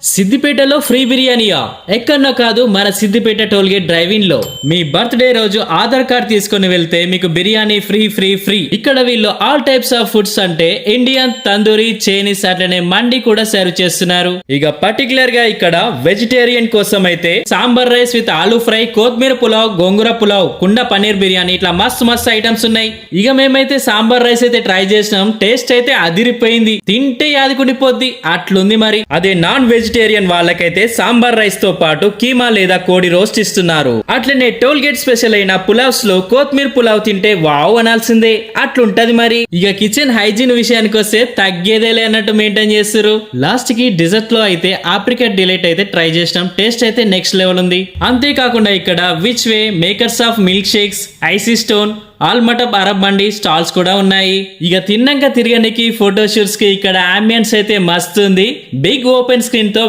సిద్దిపేటలో ఫ్రీ బిర్యానీయా? ఎక్కడో కాదు, మన సిద్దిపేట టోల్గేట్ డ్రైవింగ్ లో. మీ బర్త్డే రోజు ఆధార్ కార్డ్ తీసుకుని వెళ్తే మీకు బిర్యానీ ఫ్రీ ఫ్రీ ఫ్రీ. ఇక్కడ వీళ్ళు ఆల్ టైప్స్ ఆఫ్ ఫుడ్స్ అంటే ఇండియన్, తందూరి, చైనీస్ అట్లనే మండి కూడా సర్వ్ చేస్తున్నారు. ఇక పర్టికులర్ గా ఇక్కడ వెజిటేరియన్ కోసం అయితే sambar rice with aloo fry, కొత్తిమీర పులావ్, గోంగూర పులావ్, కుండ పన్నీర్ బిర్యానీ ఇట్లా మస్తు మస్తు ఐటమ్స్ ఉన్నాయి. ఇక మేమైతే సాంబార్ రైస్ అయితే ట్రై చేసినాం. టేస్ట్ అయితే అదిరిపోయింది. తింటే యాదికుండిపోద్ది అట్లుంది. మరి అదే నాన్ వెజిటేరియన్ వాళ్ళకైతే సాంబార్ రైస్ తో పాటు కీమా లేదా కోడి రోస్ట్ ఇస్తున్నారు. అట్లనే టోల్ గేట్ స్పెషల్ అయిన పులావ్స్ లో కొత్తిమీర పులావ్ తింటే వావ్ అనాల్సిందే. అట్లుంటది. మరి ఇక కిచెన్ హైజీన్ విషయానికి వస్తే తగ్గేదేలే అన్నట్టు మెయింటైన్ చేస్తారు. లాస్ట్ కి డిజర్ట్ లో అయితే ఆప్రికట్ డిలైట్ అయితే ట్రై చేసినాం. టేస్ట్ అయితే నెక్స్ట్ లెవెల్ ఉంది. అంతేకాకుండా ఇక్కడ which way, makers of milkshakes, icy stone, ఆల్మటప్ అరబ్ మండి స్టాల్స్ కూడా ఉన్నాయి. ఇక తిన్నాక తిరగడానికి ఫోటో షూట్స్ కి ఇక్కడ అంబియన్స్ అయితే మస్తు ఉంది. బిగ్ ఓపెన్ స్క్రీన్ తో